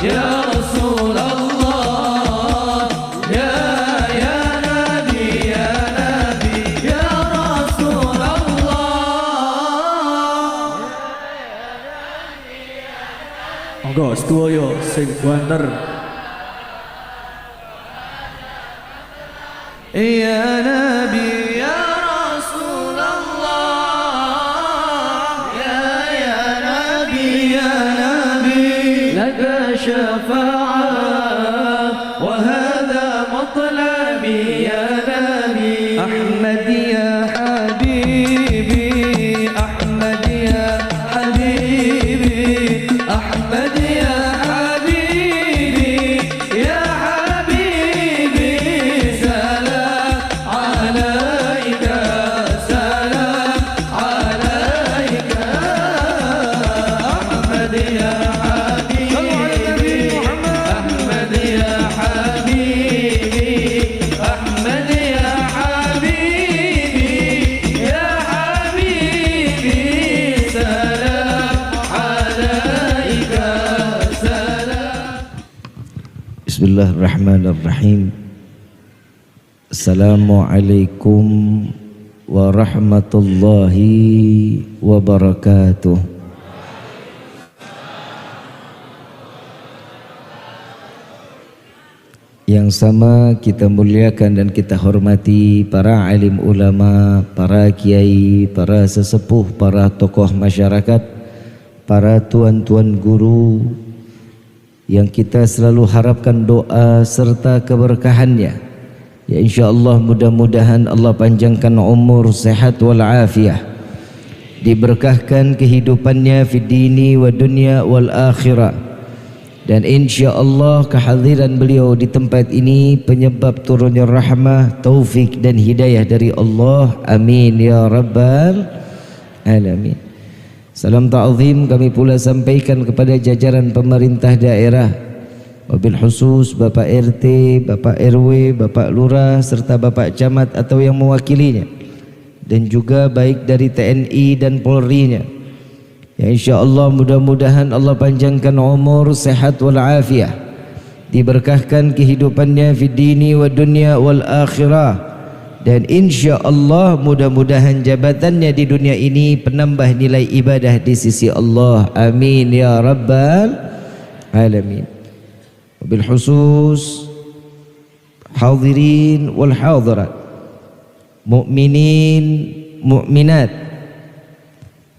ya Rasulullah, ya Nabi, ya Nabi, ya Rasulullah. Monggo sedaya sing banter. Ya Nabi, ya Rasulullah, ya Nabi, ya Nabi, laka syafa'ah wa hadha matlabi ya Nabi. Ahmad ya habibi, Ahmad ya habibi, Ahmad ya habibi, ya habibi, salam alaika, salam alaika. Ahmad ya habibi, Ahmad ya habibi, Ahmad ya habibi, ya habibi, salam alaika, salam. Bismillahirrahmanirrahim. Assalamualaikum warahmatullahi wabarakatuh. Yang sama kita muliakan dan kita hormati para alim ulama, para kiai, para sesepuh, para tokoh masyarakat, para tuan-tuan guru yang kita selalu harapkan doa serta keberkahannya. Ya insyaallah mudah-mudahan Allah panjangkan umur, sehat wal afiah, diberkahkan kehidupannya fi dini wa dunya wal akhirah, dan insyaallah kehadiran beliau di tempat ini penyebab turunnya rahmah, taufik dan hidayah dari Allah. Amin ya rabbal alamin. Salam ta'zim kami pula sampaikan kepada jajaran pemerintah daerah, wabil khusus Bapak RT, Bapak RW, Bapak Lurah serta Bapak Camat atau yang mewakilinya, dan juga baik dari TNI dan Polri-nya. Ya insyaallah mudah-mudahan Allah panjangkan umur, sehat wal afiah, diberkahkan kehidupannya fi dini wa dunya wal akhirah, dan insyaallah mudah-mudahan jabatannya di dunia ini penambah nilai ibadah di sisi Allah. Amin ya rabbal alamin. Wabil khusus hadirin wal hadirat, mu'minin mu'minat,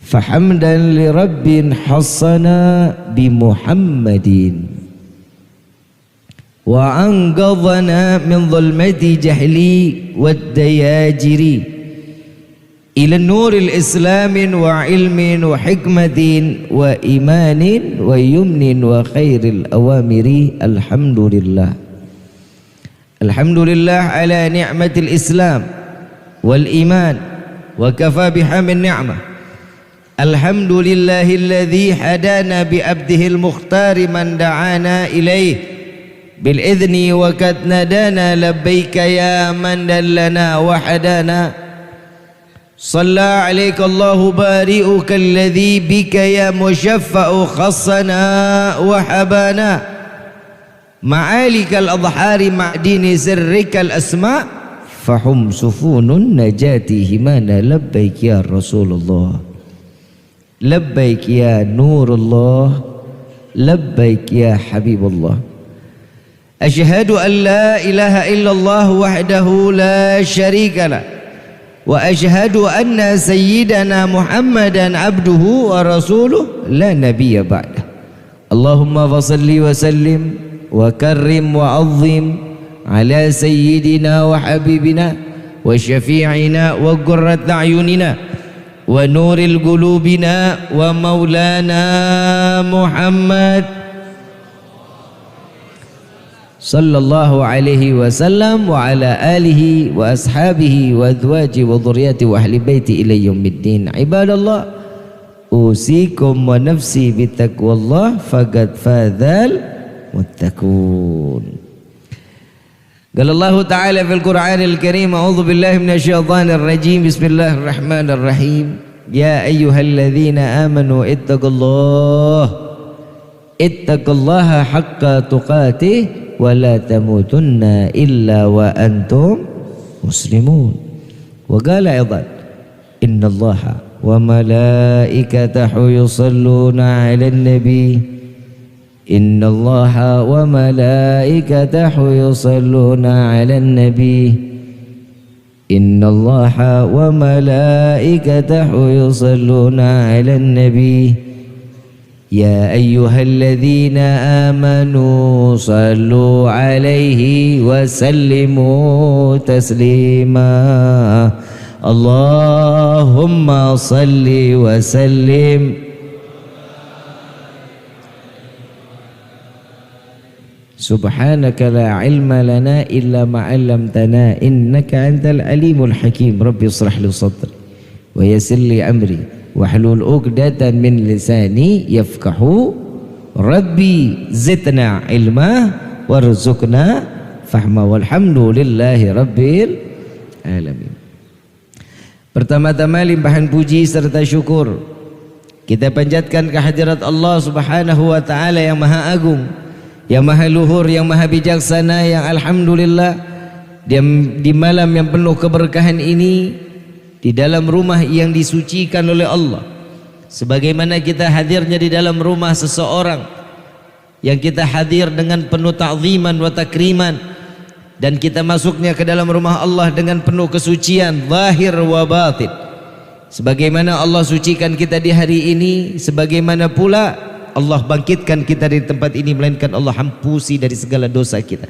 fahamdan li rabbin hassana bi Muhammadin wa anqadhana min dhulmati jahli wad dayajiri ila nuril islamin wa ilmin wa hikmatin wa imanin wa yumnin wa khairil awamiri. Alhamdulillah, alhamdulillah ala ni'matil islam wal iman wa kafa biha min ni'mah. Alhamdulillahilladzi hadana bi abdihil mukhtari man da'ana ilaih bil idzni wa kad nadana labbaika ya man dallana wa hadana. Shalla alaika Allahu bari'uka alladhi bika ya mushaffa'u khassana wa habana ma'alikal adhari ma'dini sirrikal asma' fahum sufunun najati himana. Labbaik ya Rasulullah, labbaik ya Nurullah, labbaik ya Habibullah. Asyhadu an la ilaha illallah wahdahu la syarika lah, wa asyhadu anna sayyidana Muhammadan abduhu wa rasuluh la nabiyya ba'dah. Allahumma fasalli wa sallim wa karrim wa azzim ala sayyidina wa habibina wa syafi'ina wa qurrat a'yunina wa nuril qulubina wa maulana Muhammad sallallahu alaihi wasallam wa ala alihi wa ashabihi wa azwaji wa dhurriyyati wa ahli baiti ila yaumiddin. Ibadallah, usikum wa nafsi bitaqwallah faqad fadzal muttaqun. Qala Allah Ta'ala fil Qur'anil Karim, a'udzu billahi minasyaitonir rajim, bismillahirrahmanirrahim. Ya ayyuhalladzina amanu ittaqullaha ittaqullaha haqqa tuqatih wa la tamutunna illa wa antum muslimun. Wa qala aidan innallaha wa malaikatahu yusalluna 'alan nabi innallaha wa malaikatahu yusalluna 'alan nabi innallaha wa malaikatahu yusalluna 'alan nabi ya ayyuhalladzina amanu sallu 'alaihi wa sallimu taslima Allahumma salli wa sallim subhanaka la ilma lana illa ma 'allamtana innaka antal alimul hakim rabbi ishrah li sadri wa yassir li amri wahlul 'uqdatan min lisani yafqahu rabbi zidna ilma warzuqna fahma walhamdulillahi rabbil alamin. Pertama-tama limpahan puji serta syukur kita panjatkan kehadirat Allah Subhanahu wa taala yang maha agung, yang maha luhur, yang maha bijaksana, yang alhamdulillah di malam yang penuh keberkahan ini, di dalam rumah yang disucikan oleh Allah, sebagaimana kita hadirnya di dalam rumah seseorang yang kita hadir dengan penuh ta'ziman wa takriman, dan kita masuknya ke dalam rumah Allah dengan penuh kesucian zahir wa batin, sebagaimana Allah sucikan kita di hari ini, sebagaimana pula Allah bangkitkan kita di tempat ini, melainkan Allah hampusi dari segala dosa kita,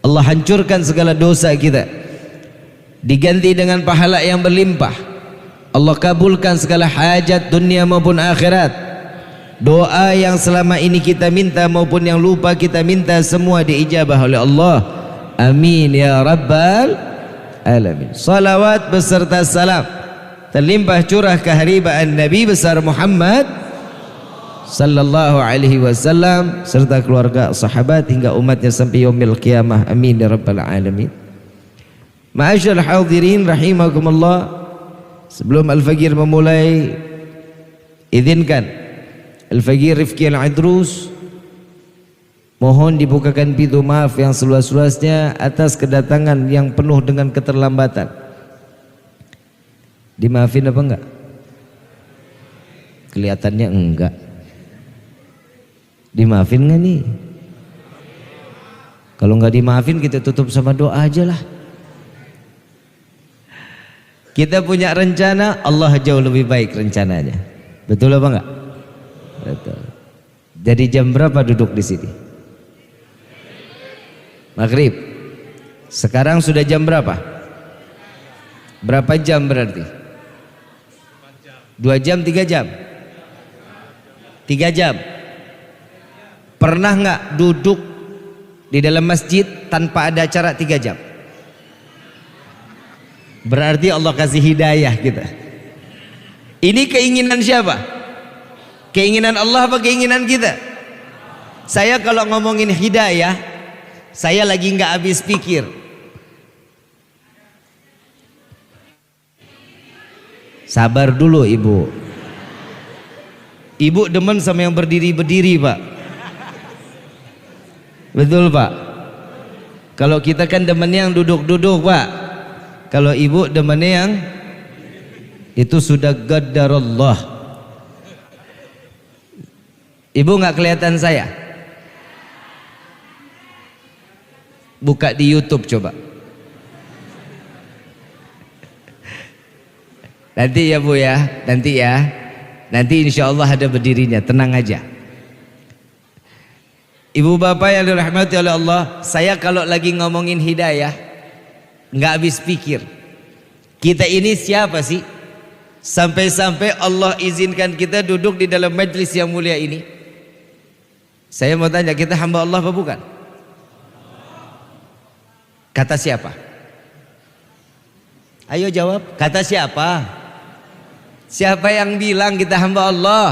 Allah hancurkan segala dosa kita, diganti dengan pahala yang berlimpah, Allah kabulkan segala hajat dunia maupun akhirat, doa yang selama ini kita minta maupun yang lupa kita minta semua diijabah oleh Allah. Amin ya rabbal alamin. Salawat beserta salam terlimpah curah keharibaan Nabi besar Muhammad sallallahu alaihi wasallam serta keluarga, sahabat hingga umatnya sampai yaumil qiyamah. Amin ya rabbal alamin. Ma'asyiral hadirin rahimakumullah, sebelum Al-Faqir memulai, izinkan Al-Faqir Rifki Al-Idrus mohon dibukakan pintu maaf yang seluas-luasnya atas kedatangan yang penuh dengan keterlambatan. Dimaafin apa enggak? Kelihatannya enggak. Dimaafin enggak nih? Kalau enggak dimaafin kita tutup sama doa aja lah. Kita punya rencana, Allah jauh lebih baik rencananya. Betul apa enggak? Betul. Jadi jam berapa duduk di sini? Maghrib. Sekarang sudah jam berapa? Berapa jam berarti? 2 jam, 3 jam? 3 jam. Pernah nggak duduk di dalam masjid tanpa ada acara 3 jam? Berarti Allah kasih hidayah kita. Ini keinginan siapa? Keinginan Allah apa keinginan kita? Saya kalau ngomongin hidayah, saya lagi nggak habis pikir. Sabar dulu ibu. Ibu demen sama yang berdiri-berdiri pak. Betul pak. Kalau kita kan demennya yang duduk-duduk pak. Kalau ibu demennya yang itu sudah qadarullah. Ibu nggak kelihatan saya. Buka di YouTube coba. Nanti ya bu ya, nanti ya. Nanti insya Allah ada berdirinya, tenang aja. Ibu bapak yang dirahmati oleh Allah, saya kalau lagi ngomongin hidayah nggak habis pikir. Kita ini siapa sih? Sampai-sampai Allah izinkan kita duduk di dalam majlis yang mulia ini. Saya mau tanya, kita hamba Allah apa bukan? Kata siapa? Ayo jawab. Kata siapa? Siapa yang bilang kita hamba Allah?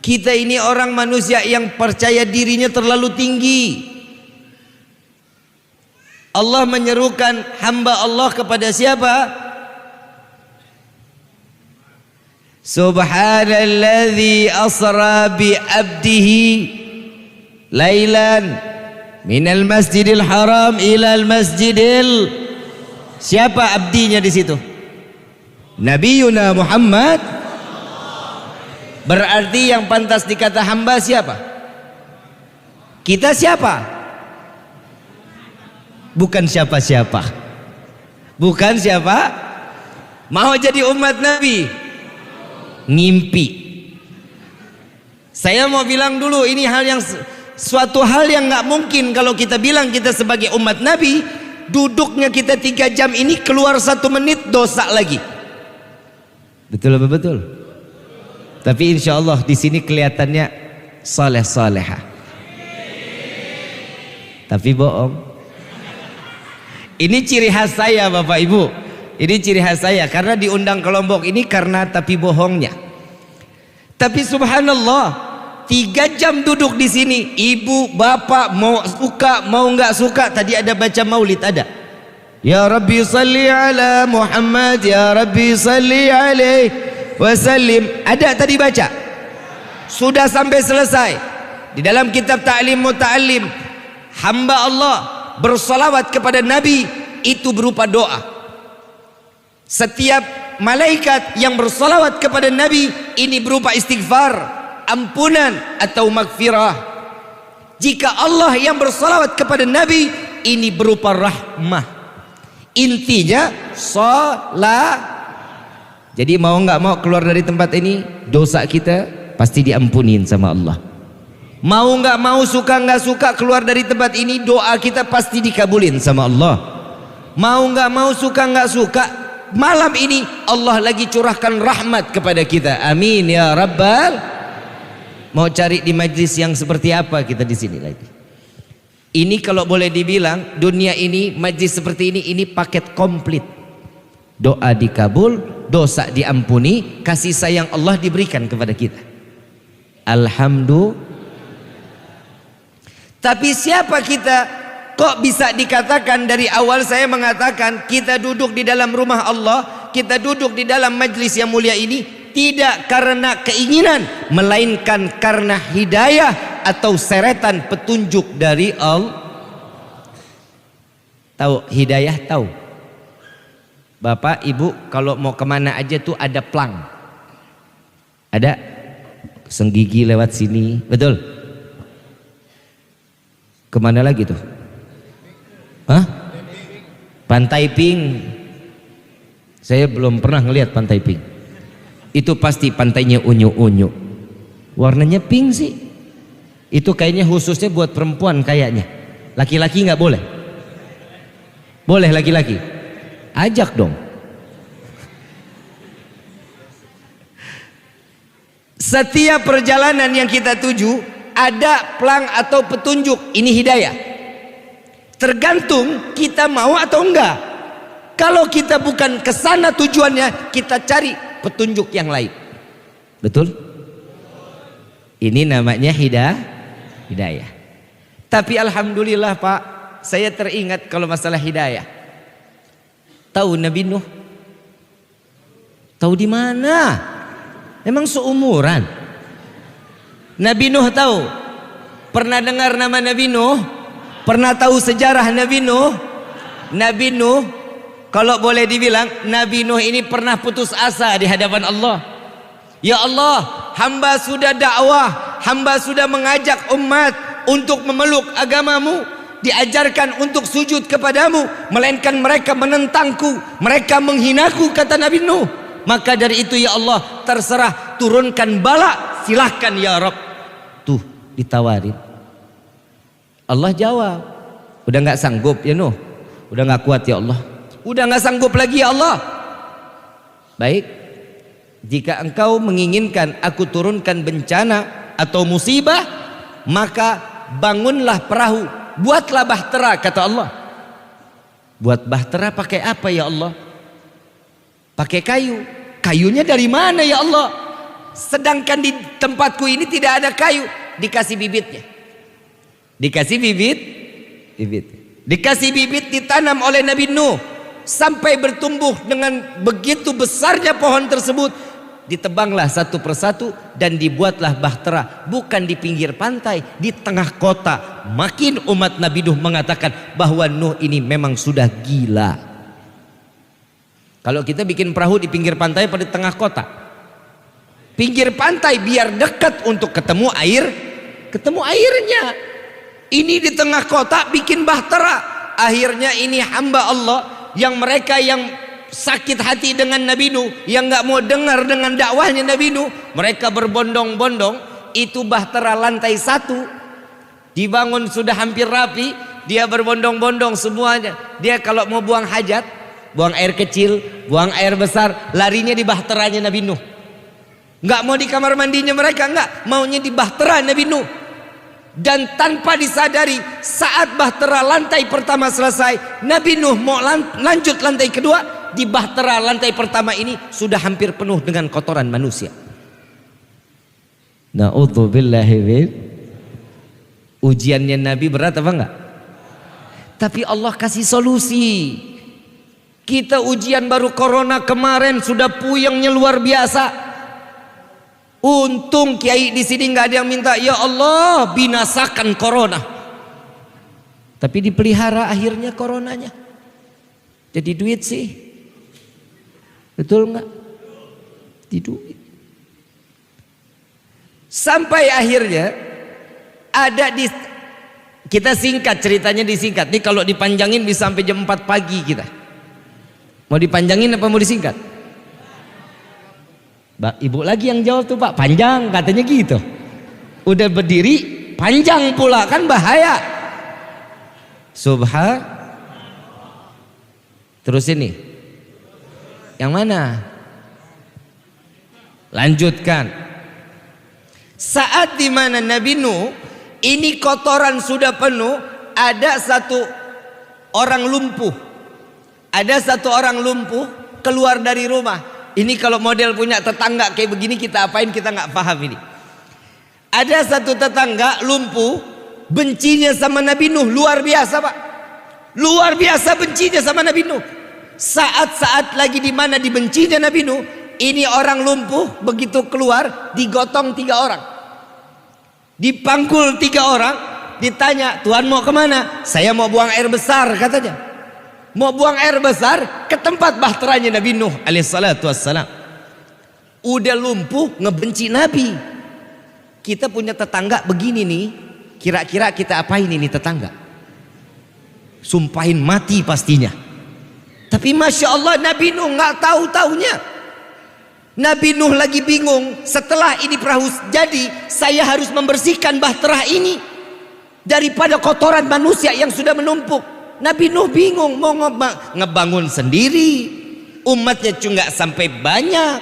Kita ini orang manusia yang percaya dirinya terlalu tinggi. Allah menyerukan hamba Allah kepada siapa? Subhanalladzi asra bi abdihi lailan minal masjidil haram ilal masjidil. Siapa abdinya di situ? Nabiyuna Muhammad. Berarti yang pantas dikata hamba siapa? Kita siapa? Bukan siapa-siapa. Bukan siapa? Mau jadi umat Nabi? Ngimpi. Saya mau bilang dulu, ini suatu hal yang nggak mungkin kalau kita bilang kita sebagai umat Nabi. Duduknya kita 3 jam ini, keluar 1 menit dosa lagi. Betul apa betul? Tapi insya Allah di sini kelihatannya saleh-salehah. Tapi bohong. Ini ciri khas saya Bapak Ibu. Ini ciri khas saya karena diundang ke Lombok ini karena tapi bohongnya. Tapi subhanallah, 3 jam duduk di sini, ibu, bapak, mau suka, mau nggak suka. Tadi ada baca maulid, ada. Ya Rabbi salli ala Muhammad, Ya Rabbi salli alaihi wasallim. Ada tadi baca. Sudah sampai selesai. Di dalam kitab Ta'lim Muta'allim, hamba Allah bersalawat kepada Nabi itu berupa doa. Setiap malaikat yang bersalawat kepada Nabi ini berupa istighfar, ampunan atau magfirah. Jika Allah yang bersalawat kepada Nabi ini berupa rahmah. Intinya salat. Jadi mau nggak mau keluar dari tempat ini, dosa kita pasti diampunin sama Allah. Mau nggak mau, suka nggak suka, keluar dari tempat ini, doa kita pasti dikabulin sama Allah. Mau nggak mau, suka nggak suka, malam ini Allah lagi curahkan rahmat kepada kita. Amin ya Rabbal. Mau cari di majlis yang seperti apa kita di sini lagi? Ini kalau boleh dibilang dunia ini, majlis seperti ini paket komplit. Doa dikabul, dosa diampuni, kasih sayang Allah diberikan kepada kita. Alhamdulillah. Tapi siapa kita? Kok bisa dikatakan dari awal saya mengatakan kita duduk di dalam rumah Allah, kita duduk di dalam majlis yang mulia ini tidak karena keinginan, melainkan karena hidayah atau seretan petunjuk dari Allah. Tahu hidayah? Tahu? Bapak, Ibu kalau mau kemana aja tuh ada plang. Ada senggigi lewat sini, betul? Kemana lagi tuh? Hah? Pantai Pink. Saya belum pernah ngelihat Pantai Pink. Itu pasti pantainya unyu-unyu. Warnanya pink sih. Itu kayaknya khususnya buat perempuan kayaknya. Laki-laki nggak boleh. Boleh laki-laki. Ajak dong. Setiap perjalanan yang kita tuju ada plang atau petunjuk. Ini hidayah. Tergantung kita mau atau enggak. Kalau kita bukan ke sana tujuannya, kita cari petunjuk yang lain. Betul? Ini namanya hidayah. Tapi alhamdulillah Pak, saya teringat kalau masalah hidayah. Tahu Nabi Nuh? Tahu di mana? Emang seumuran? Nabi Nuh tahu? Pernah dengar nama Nabi Nuh? Pernah tahu sejarah Nabi Nuh? Nabi Nuh, kalau boleh dibilang, Nabi Nuh ini pernah putus asa di hadapan Allah. Ya Allah, hamba sudah dakwah, hamba sudah mengajak umat untuk memeluk agamamu, diajarkan untuk sujud kepadamu, melainkan mereka menentangku, mereka menghinaku, kata Nabi Nuh. Maka dari itu ya Allah, terserah, turunkan bala, silahkan ya Rabb. Tuh ditawarin. Allah jawab, udah nggak sanggup ya Nuh, udah nggak kuat ya Allah, udah nggak sanggup lagi ya Allah. Baik, jika engkau menginginkan aku turunkan bencana atau musibah, maka bangunlah perahu, buatlah bahtera, kata Allah. Buat bahtera pakai apa ya Allah? Pakai kayu. Kayunya dari mana ya Allah? Sedangkan di tempatku ini tidak ada kayu. Dikasih bibitnya. Dikasih bibit. Dikasih bibit, ditanam oleh Nabi Nuh sampai bertumbuh dengan begitu besarnya pohon tersebut. ditebanglah satu persatu dan dibuatlah bahtera, bukan di pinggir pantai, di tengah kota. Makin umat Nabi Nuh mengatakan bahwa Nuh ini memang sudah gila. Kalau kita bikin perahu di pinggir pantai pada tengah kota, pinggir pantai biar dekat untuk ketemu airnya. Ini di tengah kota bikin bahtera. Akhirnya ini hamba Allah yang mereka yang sakit hati dengan Nabi Nuh, yang nggak mau dengar dengan dakwahnya Nabi Nuh, mereka berbondong-bondong. Itu bahtera lantai 1 dibangun sudah hampir rapi, dia berbondong-bondong semuanya. Dia kalau mau buang hajat, buang air kecil, buang air besar, larinya di bahteranya Nabi Nuh. Nggak mau di kamar mandinya mereka, nggak, maunya di bahtera Nabi Nuh. Dan tanpa disadari, saat bahtera lantai pertama selesai, Nabi Nuh mau lanjut lantai kedua. Di bahtera lantai pertama ini sudah hampir penuh dengan kotoran manusia. Na'udzubillahi min. Ujiannya Nabi berat apa enggak? Tapi Allah kasih solusi. Kita ujian baru corona kemarin sudah puyengnya luar biasa. Untung kiai di sini nggak ada yang minta, ya Allah binasakan corona. Tapi dipelihara akhirnya coronanya. Jadi duit sih. Betul nggak? Di duit. Sampai akhirnya ada di, kita singkat ceritanya, disingkat. Ini kalau dipanjangin bisa sampai jam 4 pagi kita. Mau dipanjangin apa mau disingkat? Ibu lagi yang jawab tuh Pak, panjang katanya gitu. Udah berdiri panjang pula, kan bahaya. Terus ini yang mana? Lanjutkan. Saat dimana Nabi Nuh ini kotoran sudah penuh, ada satu orang lumpuh. Ada satu orang lumpuh keluar dari rumah. Ini kalau model punya tetangga kayak begini kita apain, kita nggak paham ini. Ada satu tetangga lumpuh, bencinya sama Nabi Nuh luar biasa Pak. Luar biasa bencinya sama Nabi Nuh. Saat-saat lagi di mana dibencinya Nabi Nuh, ini orang lumpuh begitu keluar digotong 3 orang, dipangkul 3 orang, ditanya, Tuhan mau kemana? Saya mau buang air besar katanya. Mau buang air besar ke tempat bahteranya Nabi Nuh alaihissalatu wassalam. Udah lumpuh ngebenci Nabi. Kita punya tetangga begini nih, kira-kira kita apain ini tetangga? Sumpahin mati pastinya. Tapi Masya Allah Nabi Nuh nggak tahu-taunya. Nabi Nuh lagi bingung, setelah ini perahu jadi, saya harus membersihkan bahtera ini daripada kotoran manusia yang sudah menumpuk. Nabi Nuh bingung mau ngebangun sendiri, umatnya cuma nggak sampai banyak,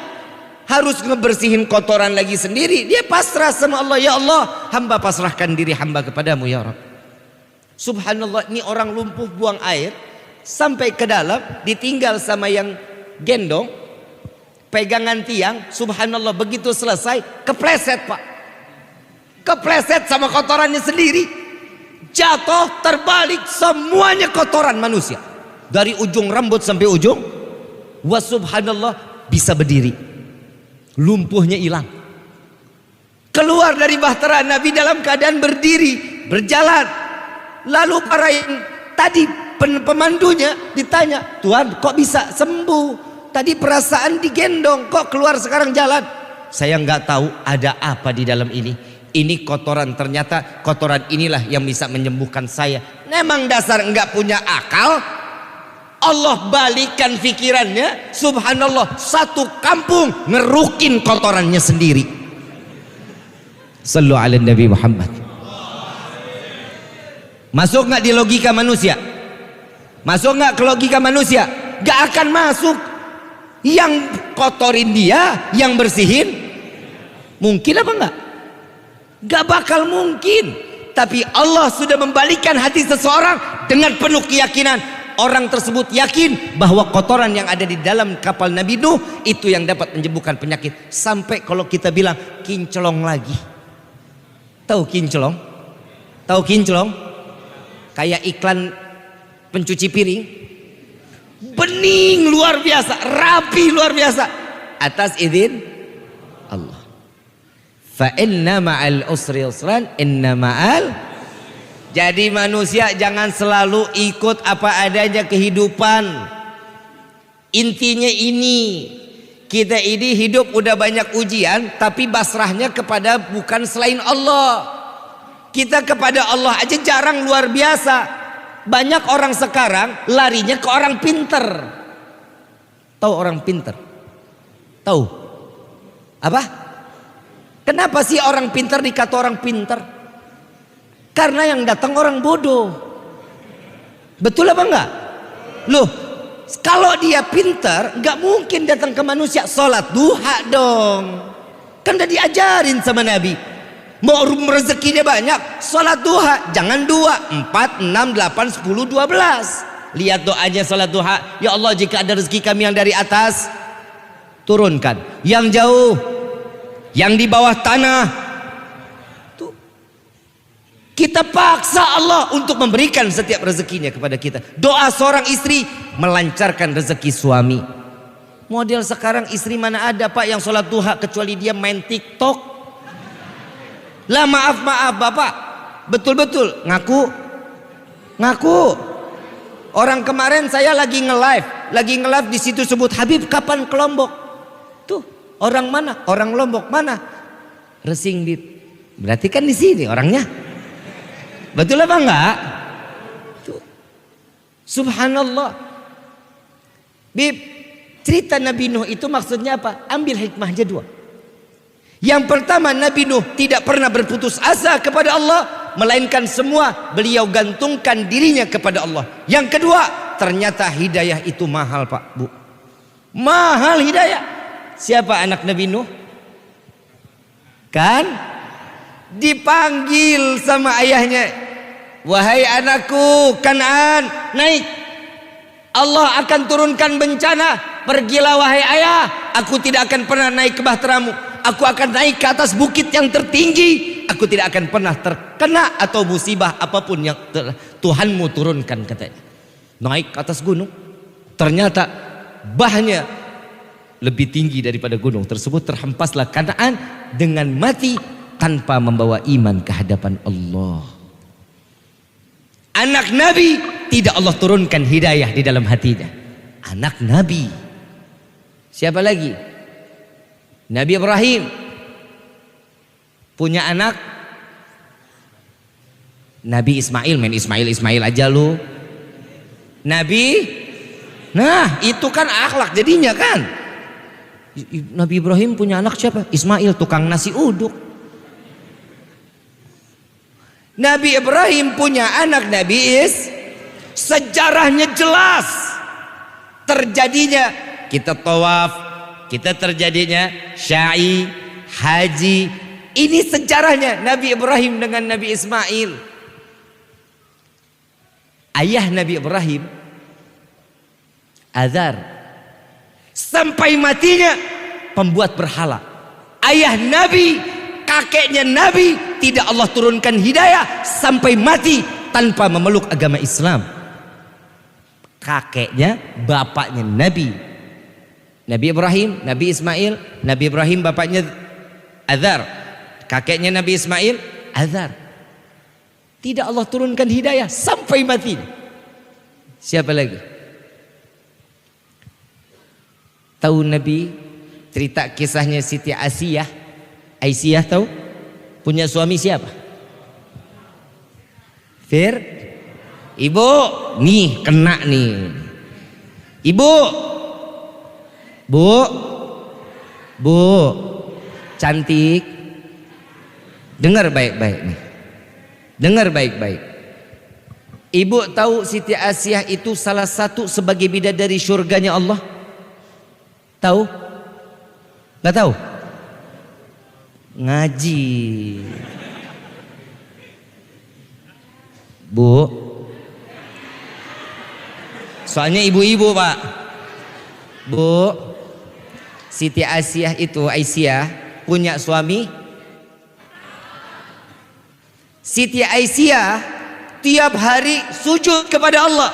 harus ngebersihin kotoran lagi sendiri. Dia pasrah sama Allah, ya Allah hamba pasrahkan diri hamba kepadamu ya Rabb. Subhanallah, ini orang lumpuh buang air sampai ke dalam, ditinggal sama yang gendong, pegangan tiang. Subhanallah, begitu selesai kepleset Pak, kepleset sama kotorannya sendiri, jatuh terbalik, semuanya kotoran manusia dari ujung rambut sampai ujung. Wa subhanallah, bisa berdiri, lumpuhnya hilang, keluar dari bahtera Nabi dalam keadaan berdiri, berjalan. Lalu para yang tadi pemandunya ditanya, Tuhan kok bisa sembuh? Tadi perasaan digendong, kok keluar sekarang jalan? Saya nggak tahu ada apa di dalam ini. Ini kotoran, ternyata kotoran inilah yang bisa menyembuhkan saya. Memang dasar nggak punya akal. Allah balikan pikirannya, subhanallah, satu kampung ngerukin kotorannya sendiri. Sallu ala Nabi Muhammad. Masuk nggak di logika manusia? Masuk nggak ke logika manusia? Gak akan masuk. Yang kotorin dia, yang bersihin, mungkin apa enggak? Gak bakal mungkin. Tapi Allah sudah membalikan hati seseorang dengan penuh keyakinan. Orang tersebut yakin bahwa kotoran yang ada di dalam kapal Nabi Nuh itu yang dapat menyembuhkan penyakit. Sampai kalau kita bilang kinclong lagi. Tahu kinclong? Tahu kinclong? Kayak iklan pencuci piring, bening luar biasa, rapi luar biasa. Atas izin Allah. Fa inna ma'al usri yusran, inna ma'al. Jadi manusia jangan selalu ikut apa adanya kehidupan. Intinya ini, kita ini hidup udah banyak ujian, tapi basrahnya kepada bukan selain Allah. Kita kepada Allah aja jarang, luar biasa. Banyak orang sekarang larinya ke orang pinter. Tahu orang pinter? Tahu? Apa? Kenapa sih orang pinter dikata orang pinter? Karena yang datang orang bodoh. Betul apa enggak? Loh, kalau dia pinter nggak mungkin datang ke manusia. Sholat duha dong. Kan udah diajarin sama Nabi. Mau rezekinya banyak, sholat duha. Jangan 2, 4, 6, 8, 10, 12. Lihat doanya sholat duha. Ya Allah, jika ada rezeki kami yang dari atas, turunkan. Yang jauh, yang di bawah tanah, kita paksa Allah untuk memberikan setiap rezekinya kepada kita. Doa seorang istri melancarkan rezeki suami. Model sekarang istri mana ada Pak yang sholat duha kecuali dia main TikTok. Lah maaf Bapak, betul-betul ngaku. Orang kemarin saya lagi nge-live di situ sebut Habib kapan ke Lombok. Tuh orang mana? Orang Lombok mana? Resing Bib. Berarti kan di sini orangnya. Betul apa enggak? Tuh. Subhanallah. Bib, cerita Nabi Nuh itu maksudnya apa? Ambil hikmahnya 2. Yang pertama, Nabi Nuh tidak pernah berputus asa kepada Allah, melainkan semua beliau gantungkan dirinya kepada Allah. Yang kedua, ternyata hidayah itu mahal Pak, Bu. Mahal hidayah. Siapa anak Nabi Nuh? Kan dipanggil sama ayahnya, wahai anakku Kan'an, naik. Allah akan turunkan bencana. Pergilah wahai ayah, aku tidak akan pernah naik ke bahteramu. Aku akan naik ke atas bukit yang tertinggi. Aku tidak akan pernah terkena atau musibah apapun yang Tuhanmu turunkan, katanya. Naik ke atas gunung, ternyata bahnya lebih tinggi daripada gunung tersebut. Terhempaslah Kan'an dengan mati tanpa membawa iman ke hadapan Allah. Anak Nabi tidak Allah turunkan hidayah di dalam hatinya. Anak Nabi. Siapa lagi? Nabi Ibrahim punya anak Nabi Ismail. Main Ismail aja lu. Nabi, nah itu kan akhlak jadinya kan. Nabi Ibrahim punya anak siapa? Ismail, tukang nasi uduk. Nabi Ibrahim punya anak Nabi sejarahnya jelas. Terjadinya kita tawaf, kita terjadinya syai, haji. Ini sejarahnya Nabi Ibrahim dengan Nabi Ismail. Ayah Nabi Ibrahim Azar, sampai matinya pembuat berhala. Ayah Nabi, kakeknya Nabi, tidak Allah turunkan hidayah sampai mati tanpa memeluk agama Islam. Kakeknya, bapaknya Nabi Ibrahim, Nabi Ismail. Nabi Ibrahim bapaknya Azar, kakeknya Nabi Ismail Azar. Tidak Allah turunkan hidayah sampai mati. Siapa lagi? Tahu Nabi cerita kisahnya Siti Aisyah? Aisyah tahu? Punya suami siapa? Ibu, nih kena nih. Ibu, Bu, cantik. Dengar baik-baik nih. Dengar baik-baik. Ibu tahu Siti Aisyah itu salah satu sebagai bidadari surganya Allah? Tahu? Nggak tahu? Ngaji. Bu, soalnya ibu-ibu Pak. Bu, Siti Aisyah itu punya suami. Siti Aisyah tiap hari sujud kepada Allah,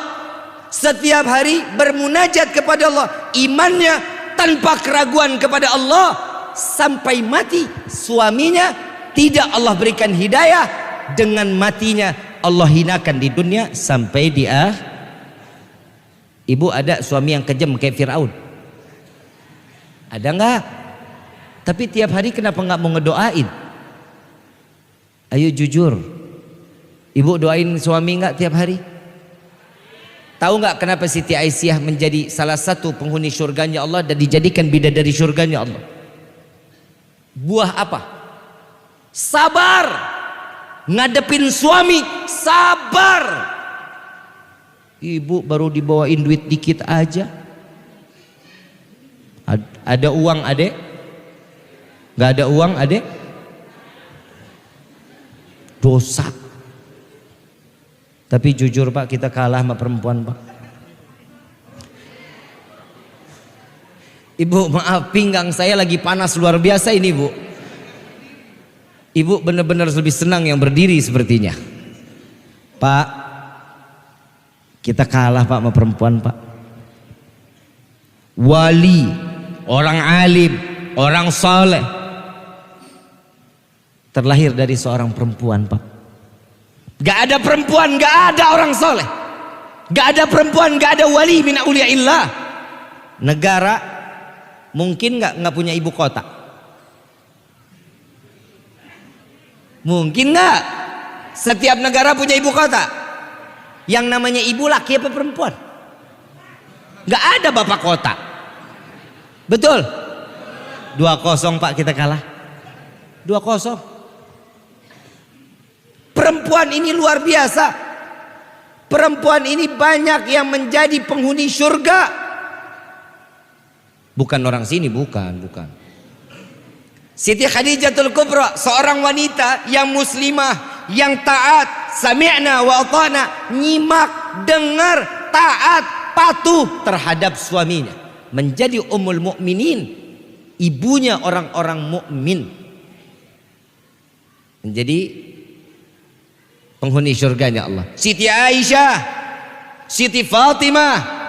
setiap hari bermunajat kepada Allah. Imannya tanpa keraguan kepada Allah sampai mati suaminya tidak Allah berikan hidayah, dengan matinya Allah hinakan di dunia sampai dia. Ibu ada suami yang kejam kayak Fir'aun? Ada enggak? Tapi tiap hari kenapa enggak mau ngedoain? Ayo jujur, ibu doain suami enggak tiap hari? Tahu nggak kenapa Siti Aisyah menjadi salah satu penghuni surganya Allah dan dijadikan bidadari surganya Allah? Buah apa? Sabar. Ngadepin suami, sabar. Ibu baru dibawain duit dikit aja. Ada uang adek? Nggak ada uang adek? Dosa. Tapi jujur Pak, kita kalah sama perempuan Pak. Ibu maaf, pinggang saya lagi panas luar biasa ini Bu. Ibu benar-benar lebih senang yang berdiri sepertinya. Pak, kita kalah Pak sama perempuan Pak. Wali, orang alim, orang saleh terlahir dari seorang perempuan Pak. Gak ada perempuan, gak ada orang soleh. Gak ada perempuan, gak ada wali min auliyaillah. Negara mungkin gak punya ibu kota? Mungkin gak? Setiap negara punya ibu kota. Yang namanya ibu laki apa perempuan? Gak ada bapak kota. Betul? 2-0 Pak, kita kalah. 2-0. Perempuan ini luar biasa. Perempuan ini banyak yang menjadi penghuni surga. Bukan orang sini, bukan. Siti Khadijatul Kubra, seorang wanita yang muslimah, yang taat, sami'na wa ata'na, nyimak, dengar, taat, patuh terhadap suaminya, menjadi ummul mukminin, ibunya orang-orang mukmin, menjadi penghuni surganya Allah. Siti Aisyah, Siti Fatimah,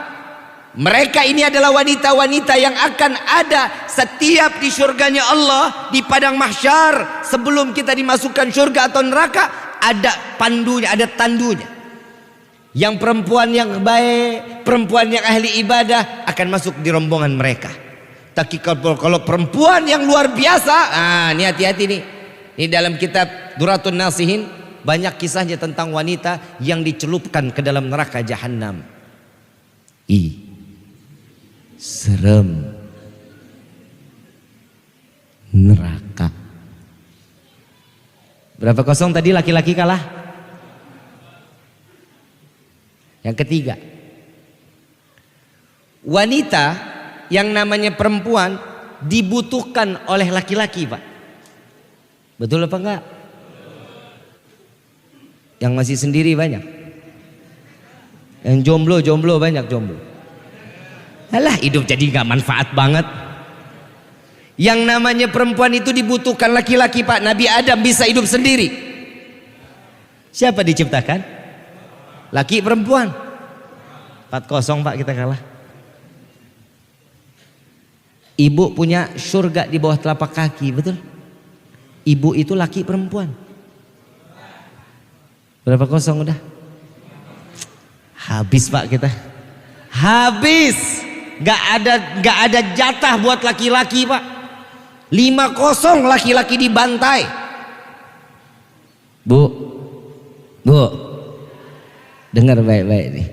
mereka ini adalah wanita-wanita yang akan ada setiap di surganya Allah, di padang mahsyar. Sebelum kita dimasukkan surga atau neraka, ada pandunya, ada tandunya. Yang perempuan yang baik, perempuan yang ahli ibadah akan masuk di rombongan mereka. Tapi kalau perempuan yang luar biasa, ini hati-hati nih. Ini dalam kitab Duratun Nasihin banyak kisahnya tentang wanita yang dicelupkan ke dalam neraka jahanam. Serem. Neraka. Berapa 0 tadi, laki-laki kalah? Yang ketiga, wanita yang namanya perempuan dibutuhkan oleh laki-laki Pak. Betul apa enggak? Yang masih sendiri banyak. Yang jomblo banyak jomblo. Alah, hidup jadi gak manfaat banget. Yang namanya perempuan itu dibutuhkan laki-laki Pak. Nabi Adam bisa hidup sendiri. Siapa diciptakan? Laki perempuan. 4-0 Pak, kita kalah. Ibu punya surga di bawah telapak kaki, betul? Ibu itu laki perempuan. Berapa 0 udah? Habis Pak kita. Habis. Gak ada jatah buat laki-laki Pak. 5-0 laki-laki dibantai. Bu. Dengar baik-baik nih.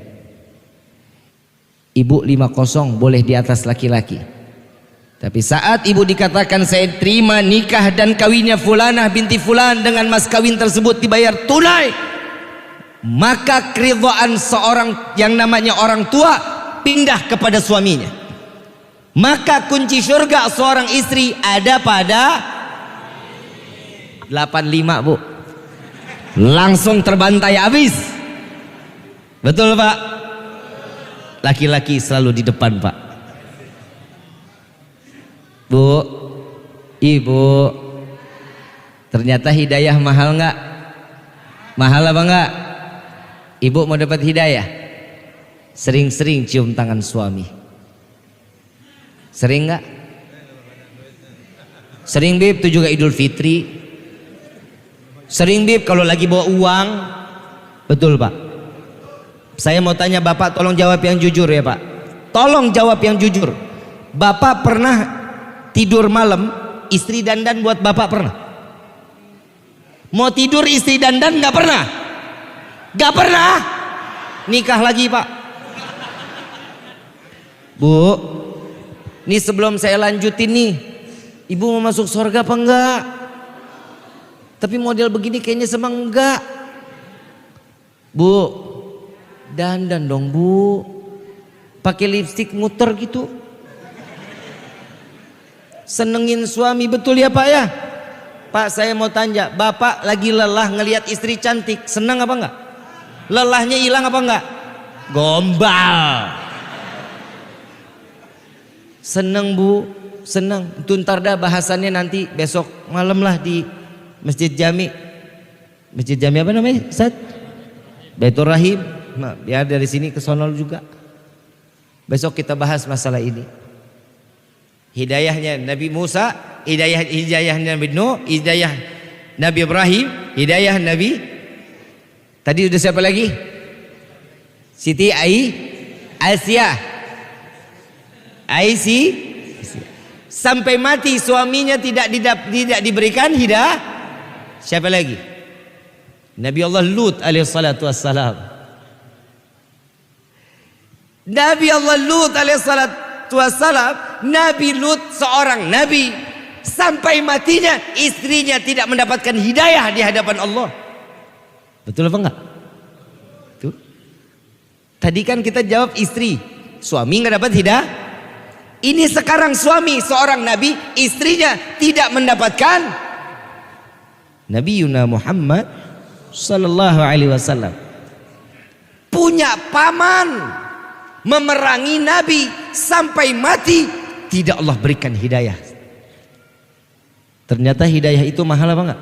Ibu 5-0 boleh di atas laki-laki. Tapi saat ibu dikatakan saya terima nikah dan kawinnya fulanah binti fulan dengan mas kawin tersebut dibayar tunai, maka keridhaan seorang yang namanya orang tua pindah kepada suaminya. Maka kunci surga seorang istri ada pada 85 Bu. Langsung terbantai habis. Betul Pak? Laki-laki selalu di depan Pak. Bu, ibu, ternyata hidayah mahal nggak? Mahal apa nggak? Ibu mau dapat hidayah? Sering-sering cium tangan suami. Sering nggak? Sering Bib itu juga Idul Fitri. Sering Bib kalau lagi bawa uang. Betul Pak. Saya mau tanya Bapak, tolong jawab yang jujur ya Pak. Tolong jawab yang jujur. Bapak pernah tidur malam istri dandan buat Bapak pernah? Mau tidur istri dandan nggak pernah? Nggak pernah? Nikah lagi Pak. Bu, ini sebelum saya lanjutin nih, Ibu mau masuk surga apa enggak? Tapi model begini kayaknya semang enggak. Bu, dandan dong Bu. Pakai lipstik muter gitu. Senengin suami, betul ya Pak ya? Pak, saya mau tanya, Bapak lagi lelah ngelihat istri cantik, senang apa enggak? Lelahnya hilang apa enggak? Gombal. Seneng Bu, seneng. Itu ntar dah bahasannya nanti besok malam lah di Masjid Jami. Masjid Jami apa namanya? Ustaz? Baitur Rahim. Nah, biar dari sini ke sono juga. Besok kita bahas masalah ini. Hidayahnya Nabi Musa, hidayah Nabi Nuh, hidayah Nabi Ibrahim, hidayah Nabi. Tadi udah siapa lagi? Siti Aisyah. Sampai mati suaminya tidak diberikan hidayah. Siapa lagi? Nabi Allah Lut alaihissalatu wassalam. Nabi Allah Lut alaihissalatu wassalam, Nabi Lut seorang nabi, sampai matinya istrinya tidak mendapatkan hidayah di hadapan Allah. Betul apa enggak? Tuh. Tadi kan kita jawab istri, suami enggak dapat hidayah. Ini sekarang suami seorang nabi, istrinya tidak mendapatkan. Nabi Yuna Muhammad sallallahu alaihi wasallam punya paman memerangi nabi sampai mati, tidak Allah berikan hidayah. Ternyata hidayah itu mahal apa enggak?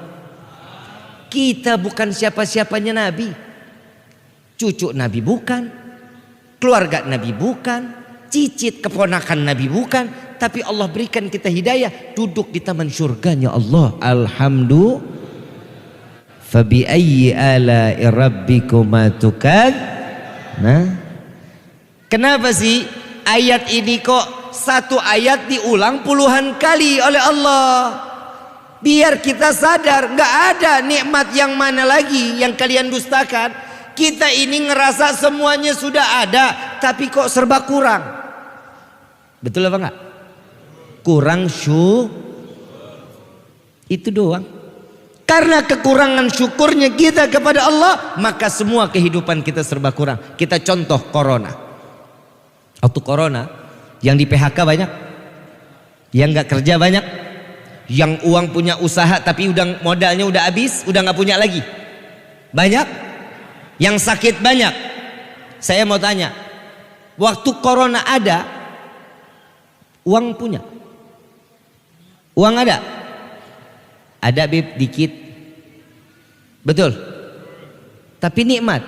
Kita bukan siapa-siapanya nabi. Cucu nabi bukan, keluarga nabi bukan, cicit keponakan Nabi bukan, tapi Allah berikan kita hidayah, duduk di taman surganya Allah. Alhamdulillah. Fabi ayyi ala'i rabbikuma tukad. Nah, kenapa sih ayat ini kok satu ayat diulang puluhan kali oleh Allah? Biar kita sadar, nggak ada nikmat yang mana lagi yang kalian dustakan. Kita ini ngerasa semuanya sudah ada, tapi kok serba kurang. Betul apa enggak? Kurang itu doang. Karena kekurangan syukurnya kita kepada Allah, maka semua kehidupan kita serba kurang. Kita contoh corona. Waktu corona, yang di PHK banyak, yang nggak kerja banyak, yang uang punya usaha tapi udah modalnya udah habis, udah nggak punya lagi, banyak. Yang sakit banyak. Saya mau tanya, waktu corona ada, uang punya? Uang ada? Ada Bib, dikit. Betul? Tapi nikmat?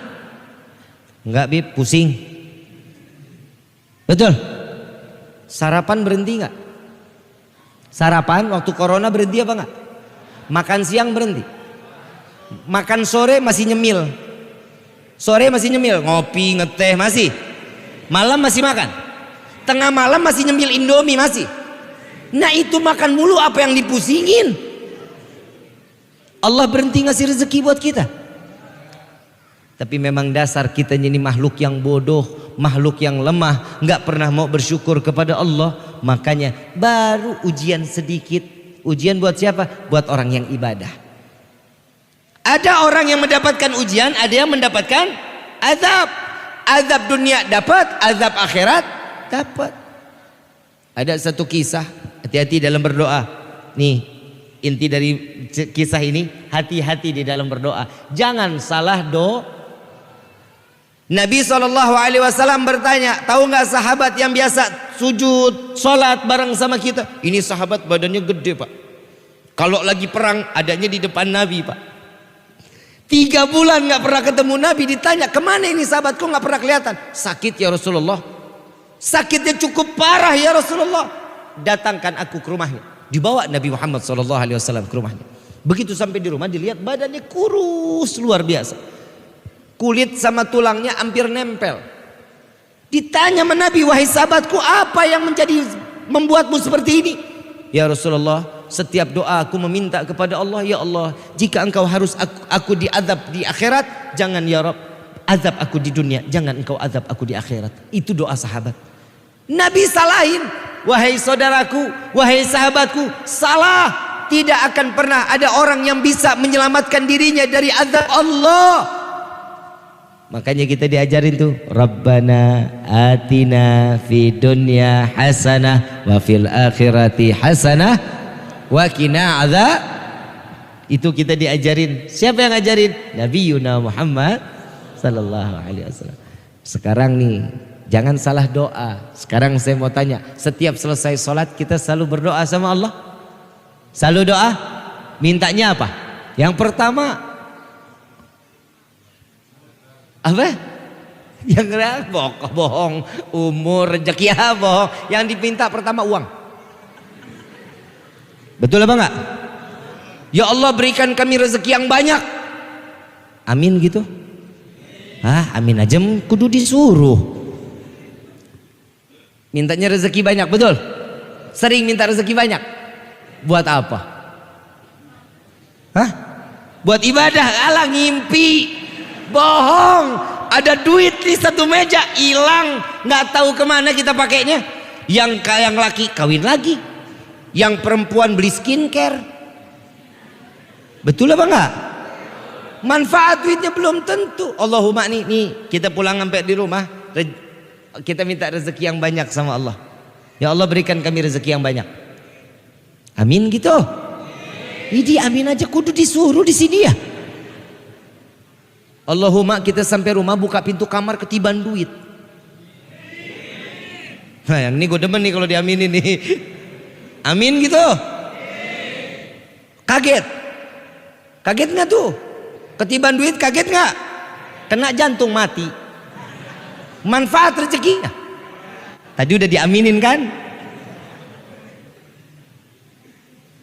Enggak Bib, pusing. Betul? Sarapan berhenti enggak? Sarapan waktu corona berhenti apa enggak? Makan siang berhenti. Makan sore masih nyemil. Sore masih nyemil, ngopi, ngeteh masih. Malam masih makan. Tengah malam masih nyemil Indomie masih. Nah itu makan mulu, apa yang dipusingin? Allah berhenti ngasih rezeki buat kita. Tapi memang dasar kita ini makhluk yang bodoh, makhluk yang lemah, nggak pernah mau bersyukur kepada Allah. Makanya baru ujian sedikit. Ujian buat siapa? Buat orang yang ibadah. Ada orang yang mendapatkan ujian, ada yang mendapatkan azab. Azab dunia dapat, azab akhirat dapat. Ada satu kisah, hati-hati dalam berdoa. Nih, inti dari kisah ini, hati-hati di dalam berdoa. Jangan salah doa. Nabi SAW bertanya, tahu nggak sahabat yang biasa sujud, sholat bareng sama kita? Ini sahabat badannya gede Pak. Kalau lagi perang adanya di depan Nabi Pak. 3 bulan nggak pernah ketemu Nabi, ditanya kemana ini sahabatku nggak pernah kelihatan. Sakit ya Rasulullah. Sakitnya cukup parah ya Rasulullah. Datangkan aku ke rumahnya. Dibawa Nabi Muhammad SAW ke rumahnya. Begitu sampai di rumah dilihat badannya kurus luar biasa. Kulit sama tulangnya hampir nempel. Ditanya sama Nabi, wahai sahabatku, apa yang membuatmu seperti ini? Ya Rasulullah, setiap doa aku meminta kepada Allah, ya Allah, jika engkau harus aku diazab di akhirat, jangan ya Rabb azab aku di dunia, jangan engkau azab aku di akhirat. Itu doa sahabat. Nabi salahin, wahai saudaraku, wahai sahabatku, salah. Tidak akan pernah ada orang yang bisa menyelamatkan dirinya dari azab Allah. Makanya kita diajarin tuh, Rabbana atina fi dunya hasanah wa fil akhirati hasanah wa qina adzab. Itu kita diajarin. Siapa yang ngajarin? Nabi Yuna Muhammad sallallahu alaihi wasallam. Sekarang nih, jangan salah doa. Sekarang saya mau tanya, setiap selesai sholat kita selalu berdoa sama Allah? Selalu doa? Mintanya apa? Yang pertama apa? Yang bohong, umur, rezeki, bohong. Yang diminta pertama uang. Betul apa enggak? Ya Allah, berikan kami rezeki yang banyak. Amin gitu? Amin aja kudu disuruh. Mintanya rezeki banyak, betul? Sering minta rezeki banyak. Buat apa? Buat ibadah? Alah, ngimpi. Bohong. Ada duit di satu meja hilang, nggak tahu kemana kita pakainya. Yang laki kawin lagi, yang perempuan beli skincare. Betul apa enggak? Manfaat duitnya belum tentu. Allahumma nih kita pulang sampai di rumah, kita minta rezeki yang banyak sama Allah. Ya Allah, berikan kami rezeki yang banyak. Amin gitu. Ini amin aja kudu disuruh di sini ya. Allahumma, kita sampai rumah buka pintu kamar ketiban duit. Nah, yang ini gue demen nih kalau diaminin nih. Amin gitu. Kaget. Kaget nggak tuh? Ketiban duit kaget nggak? Kena jantung mati. Manfaat rezekinya. Tadi udah diaminin kan?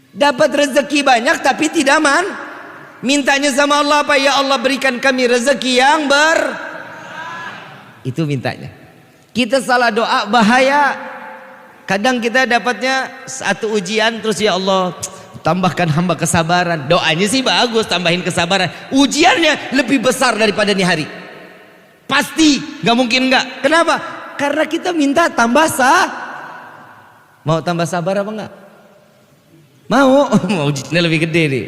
Dapat rezeki banyak tapi tidak mintanya sama Allah apa? Ya Allah, berikan kami rezeki yang itu mintanya. Kita salah doa bahaya. Kadang kita dapatnya satu ujian terus, ya Allah tambahkan hamba kesabaran. Doanya sih bagus, tambahin kesabaran. Ujiannya lebih besar daripada nih hari. Pasti, nggak mungkin nggak. Kenapa? Karena kita minta tambah mau tambah sabar apa enggak? Mau ujiannya lebih gede nih.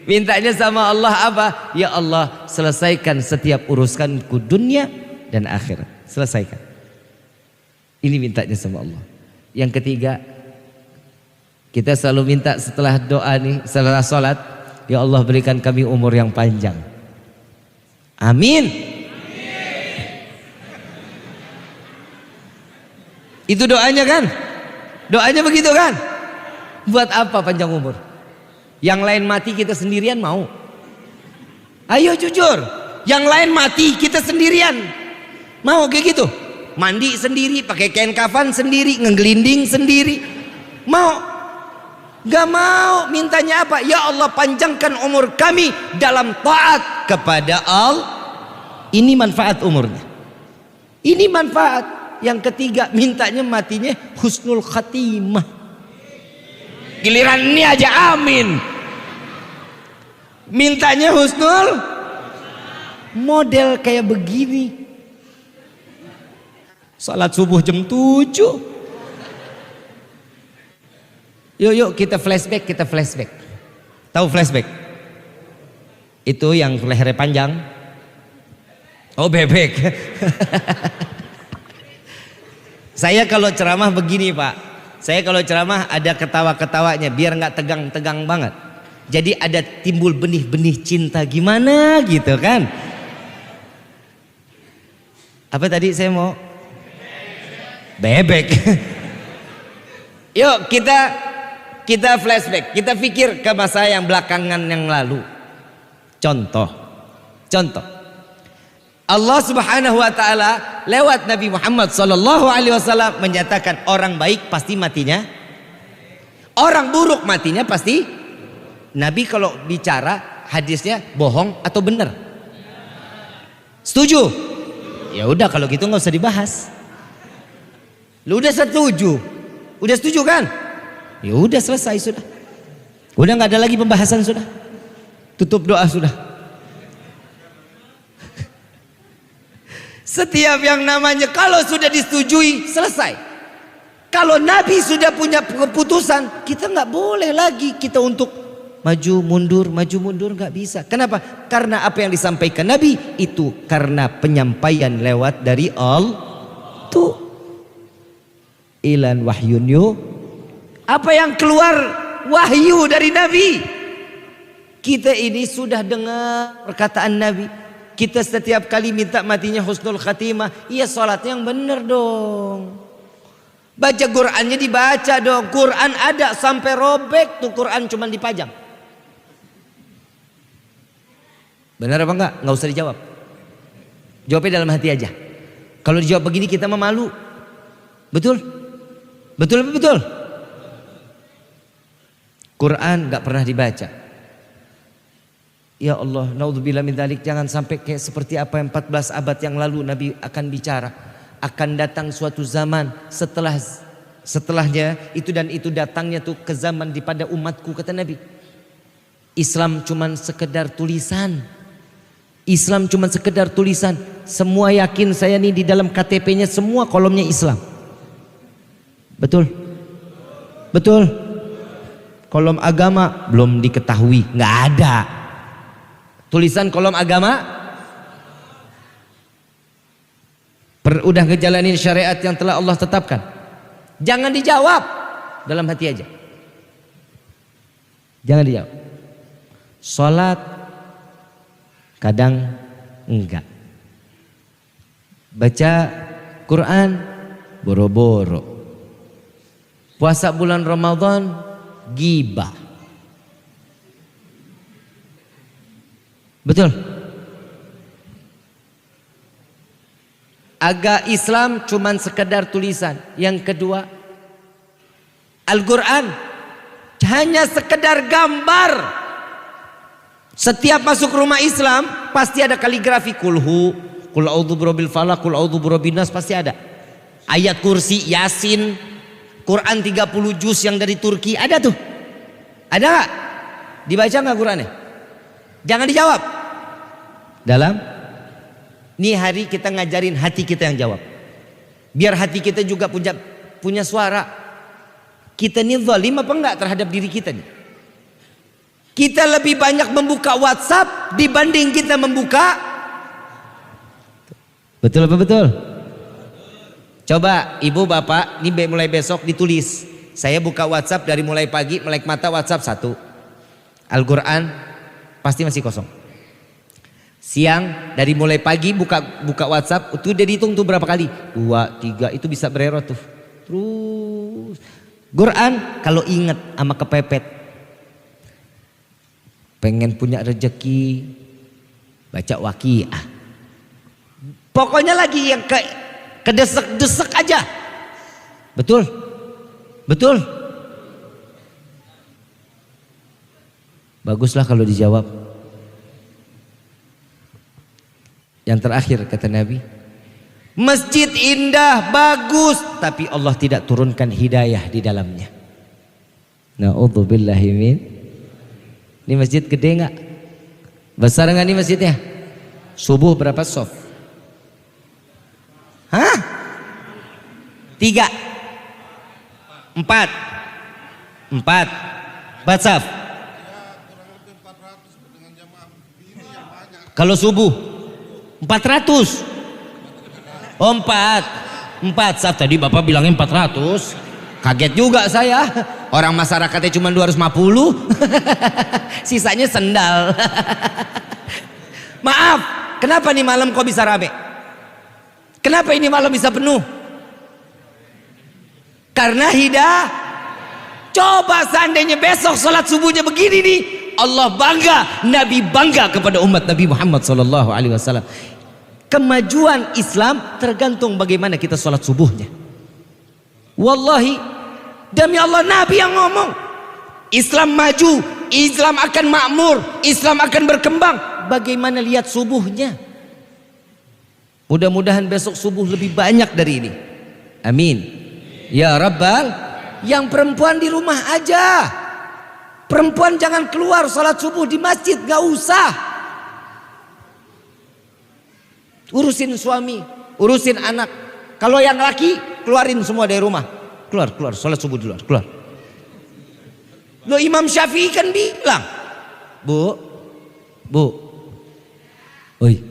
Mintanya sama Allah apa? Ya Allah, selesaikan setiap urusanku dunia dan akhirat. Selesaikan. Ini mintanya sama Allah. Yang ketiga, kita selalu minta setelah doa nih, setelah sholat, ya Allah, berikan kami umur yang panjang. Amin. Itu doanya kan? Doanya begitu kan? Buat apa panjang umur? Yang lain mati kita sendirian mau? Ayo jujur. Yang lain mati kita sendirian mau kayak gitu? Mandi sendiri, pakai kain kafan sendiri, ngegelinding sendiri, mau? Gak mau. Mintanya apa? Ya Allah, panjangkan umur kami dalam taat kepada Allah. Ini manfaat umurnya. Ini manfaat. Yang ketiga, mintanya matinya husnul khatimah. Giliran ini aja amin. Mintanya husnul, model kayak begini. Salat subuh jam 7. Yuk kita flashback. Tahu flashback? Itu yang lehernya panjang. Oh, bebek. Saya kalau ceramah begini Pak. Saya kalau ceramah ada ketawa-ketawanya biar nggak tegang-tegang banget. Jadi ada timbul benih-benih cinta gimana gitu kan. Apa tadi saya mau? Bebek. Yuk kita flashback. Kita pikir ke masa yang belakangan yang lalu. Contoh. Allah Subhanahu wa taala lewat Nabi Muhammad sallallahu alaihi wasallam menyatakan orang baik pasti matinya. Orang buruk matinya pasti. Nabi kalau bicara hadisnya bohong atau benar? Setuju? Ya udah kalau gitu nggak usah dibahas. Lu udah setuju? Udah setuju kan? Ya udah selesai sudah. Udah nggak ada lagi pembahasan sudah. Tutup doa sudah. Setiap yang namanya kalau sudah disetujui selesai. Kalau Nabi sudah punya keputusan, kita nggak boleh lagi kita untuk maju mundur nggak bisa. Kenapa? Karena apa yang disampaikan Nabi itu karena penyampaian lewat dari Allah. Tuh ilan wahyun yu. Apa yang keluar wahyu dari Nabi. Kita ini sudah dengar perkataan Nabi. Kita setiap kali minta matinya husnul khatimah, iya sholat yang benar dong. Baca Qurannya dibaca dong. Quran ada sampai robek tuh Quran cuman dipajang. Benar apa enggak? Nggak usah dijawab. Jawabnya dalam hati aja. Kalau dijawab begini kita memalu. Betul? Betul apa betul? Quran nggak pernah dibaca. Ya Allah, naudzubillah min dzalik, jangan sampai kayak seperti apa yang 14 abad yang lalu Nabi akan bicara. Akan datang suatu zaman setelahnya itu dan itu datangnya tuh ke zaman di pada umatku, kata Nabi. Islam cuman sekedar tulisan. Islam cuman sekedar tulisan. Semua yakin saya nih di dalam KTP-nya semua kolomnya Islam. Betul? Betul? Kolom agama belum diketahui, nggak ada. Tulisan kolom agama udah ngejalanin syariat yang telah Allah tetapkan. Jangan dijawab, dalam hati aja. Jangan dijawab. Sholat kadang enggak. Baca Quran boro-boro. Puasa bulan Ramadan gibah. Betul? Agama Islam cuman sekedar tulisan. Yang kedua, Al-Quran hanya sekedar gambar. Setiap masuk rumah Islam pasti ada kaligrafi. Kulhu, kul a'udzu birabbil falaq, kul a'udzu birabbin nas, pasti ada. Ayat kursi, Yasin, Quran 30 juz yang dari Turki, ada tuh. Ada gak? Dibaca gak Qurannya? Jangan dijawab. Dalam ini hari kita ngajarin hati kita yang jawab. Biar hati kita juga punya suara. Kita ini zalim apa enggak terhadap diri kita nih? Kita lebih banyak membuka WhatsApp dibanding kita membuka. Betul apa betul? Coba ibu bapak ini mulai besok ditulis. Saya buka WhatsApp dari mulai pagi, melek mata WhatsApp 1. Al-Quran pasti masih kosong. Siang dari mulai pagi buka WhatsApp itu udah dihitung tuh berapa kali, 2, 3, itu bisa bererot tuh. Terus Quran kalau inget sama kepepet, pengen punya rezeki baca Waqiah. Pokoknya lagi yang kedesek-desek aja. Betul? Betul? Baguslah kalau dijawab. Yang terakhir kata Nabi, masjid indah, bagus, tapi Allah tidak turunkan hidayah di dalamnya. Na'udzubillahi min. Ini masjid gede nggak? Besar nggak nih masjidnya? Subuh berapa sof? Hah? 3 4 4 saf. Kalau subuh 400. Oh 4 saf, tadi bapak bilangnya 400. Kaget juga saya. Orang masyarakatnya cuma 250. Sisanya sendal. Maaf, kenapa nih malam kok bisa rame? Kenapa ini malam bisa penuh? Karena hidayah. Coba seandainya besok salat subuhnya begini nih, Allah bangga, Nabi bangga kepada umat Nabi Muhammad SAW. Kemajuan Islam tergantung bagaimana kita salat subuhnya. Wallahi, Demi Allah, Nabi yang ngomong. Islam maju, Islam akan makmur, Islam akan berkembang. Bagaimana lihat subuhnya? Mudah-mudahan besok subuh lebih banyak dari ini. Amin. Ya Rabbal. Yang perempuan di rumah aja. Perempuan jangan keluar salat subuh di masjid, gak usah. Urusin suami, urusin anak. Kalau yang laki, keluarin semua dari rumah. Keluar, salat subuh di luar, keluar. Loh, Imam Syafi'i kan bilang, Bu, oi,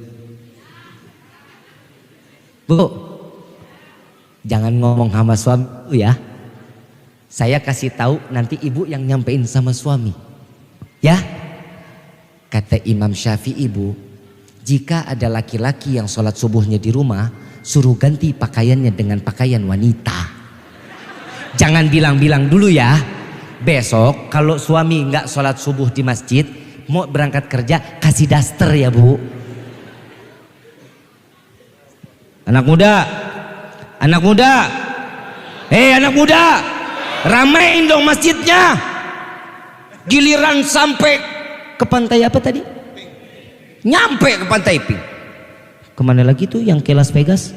Bu, jangan ngomong sama suami ya. Saya kasih tahu nanti ibu yang nyampein sama suami. Ya. Kata Imam Syafi'i, Bu, jika ada laki-laki yang sholat subuhnya di rumah, suruh ganti pakaiannya dengan pakaian wanita. Jangan bilang-bilang dulu ya. Besok kalau suami nggak sholat subuh di masjid, mau berangkat kerja, kasih daster ya, Bu. Anak muda, anak muda, ramein dong masjidnya. Giliran sampai ke pantai apa tadi? Nyampe ke pantai Pink. Kemana lagi tuh yang ke Las Vegas?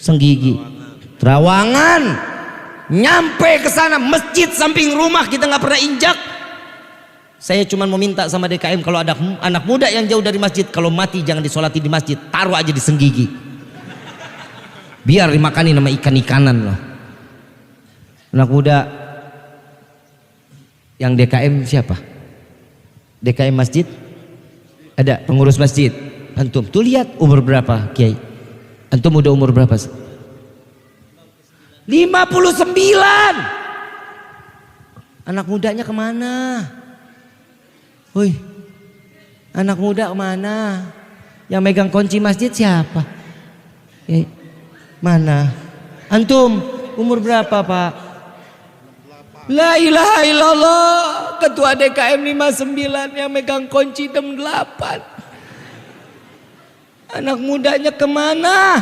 Senggigi, Trawangan. Nyampe ke sana, masjid samping rumah kita nggak pernah injak. Saya cuma mau minta sama DKM, kalau ada anak muda yang jauh dari masjid, kalau mati jangan disolati di masjid, taruh aja di Senggigi. Biar dimakani nama ikan-ikanan loh. Anak muda yang DKM siapa? DKM masjid? Ada pengurus masjid. Antum tuh lihat umur berapa Kiai? Antum udah umur berapa? 59. Anak mudanya kemana? Woi, anak muda kemana? Yang megang kunci masjid siapa? Mana? Antum umur berapa, Pak? La ilaha illallah. Ketua DKM 59 yang megang kunci 68. Anak mudanya kemana?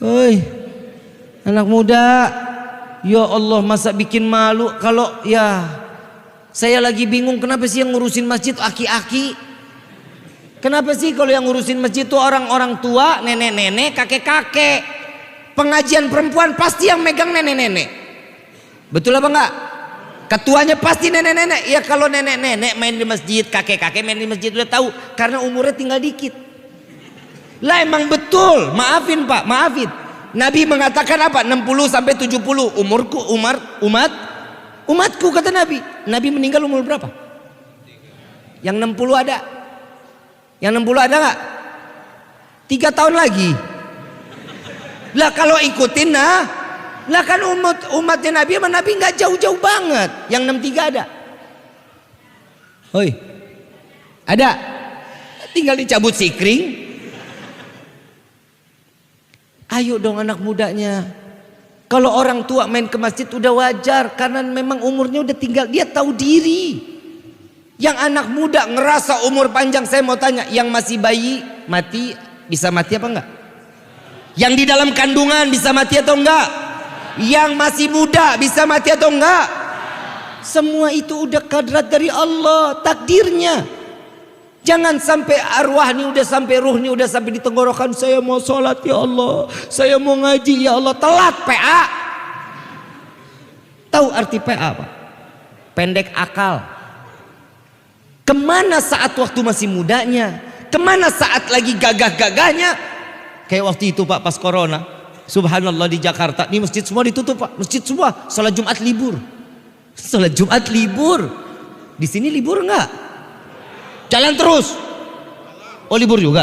Oi, anak muda, ya Allah, masa bikin malu. Kalau ya, saya lagi bingung kenapa sih yang ngurusin masjid aki-aki? Kenapa sih kalau yang ngurusin masjid itu orang-orang tua, nenek-nenek, kakek-kakek? Pengajian perempuan pasti yang megang nenek-nenek. Betul apa enggak? Ketuanya pasti nenek-nenek. Ya kalau nenek-nenek main di masjid, kakek-kakek main di masjid udah tahu, karena umurnya tinggal dikit. Lah emang betul, maafin Pak, maafin. Nabi mengatakan apa? 60 sampai 70 umurku, umatku kata Nabi. Nabi meninggal umur berapa? Yang 60 ada? Yang 60 ada nggak? 3 tahun lagi. Lah kalau ikutin lah kan umatnya Nabi sama Nabi nggak jauh-jauh banget. Yang 63 ada? Hoi, ada? Tinggal dicabut sikring. Ayo dong anak mudanya. Kalau orang tua main ke masjid udah wajar, karena memang umurnya udah tinggal, dia tahu diri. Yang anak muda ngerasa umur panjang, saya mau tanya, yang masih bayi mati, bisa mati apa enggak? Yang di dalam kandungan bisa mati atau enggak? Yang masih muda bisa mati atau enggak? Semua itu udah kadrat dari Allah, takdirnya. Jangan sampai arwah ini udah sampai ruh ini udah sampai di tenggorokan, saya mau sholat ya Allah, saya mau ngaji ya Allah, telat PA. Tahu arti PA apa? Pendek akal. Kemana saat waktu masih mudanya? Kemana saat lagi gagah-gagahnya? Kayak waktu itu Pak, pas corona, subhanallah di Jakarta, di masjid semua ditutup Pak, masjid semua, sholat Jumat libur. Sholat Jumat libur. Di sini libur enggak? Jalan terus. Oh libur juga.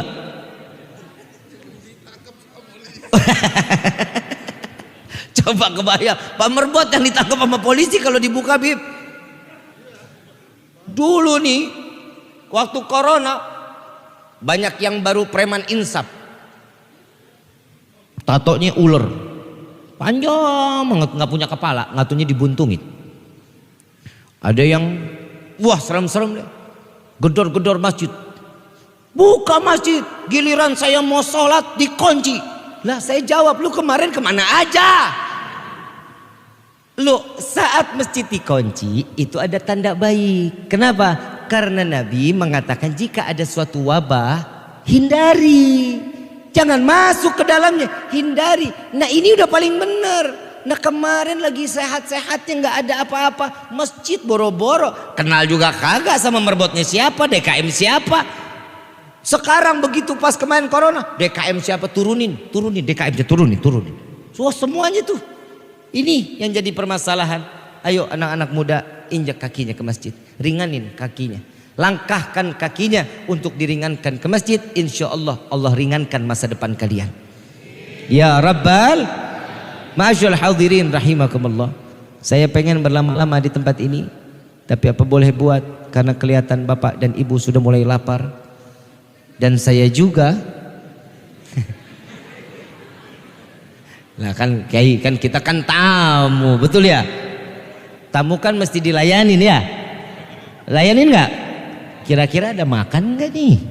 Coba kebayang Pak Merbot yang ditangkap sama polisi kalau dibuka bib. Dulu nih waktu corona banyak yang baru preman insaf. Tatonya ular. Panjang banget, nggak punya kepala, ngatunya dibuntungin. Ada yang wah serem-serem deh. Gedor-gedor masjid, buka masjid, giliran saya mau sholat dikunci. Lah saya jawab, lu kemarin kemana aja? Lu saat masjid dikunci itu ada tanda baik. Kenapa? Karena Nabi mengatakan jika ada suatu wabah, hindari. Jangan masuk ke dalamnya, hindari. Nah ini udah paling benar. Nah kemarin lagi sehat-sehatnya nggak ada apa-apa, masjid boro-boro, kenal juga kagak sama merbotnya siapa, DKM siapa. Sekarang begitu pas kemarin corona, DKM siapa turunin, DKM-nya turunin. So, semuanya tuh. Ini yang jadi permasalahan. Ayo anak-anak muda injak kakinya ke masjid, ringanin kakinya. Langkahkan kakinya untuk diringankan ke masjid. Insya Allah Allah ringankan masa depan kalian. Ya Rabbal Ma'asyul hadirin rahimakumullah. Saya pengen berlama-lama di tempat ini, tapi apa boleh buat, karena kelihatan bapak dan ibu sudah mulai lapar. Dan saya juga Nah kan Kiai, kan kita kan tamu, betul ya? Tamu kan mesti dilayanin ya. Layanin nggak? Kira-kira ada makan nggak nih?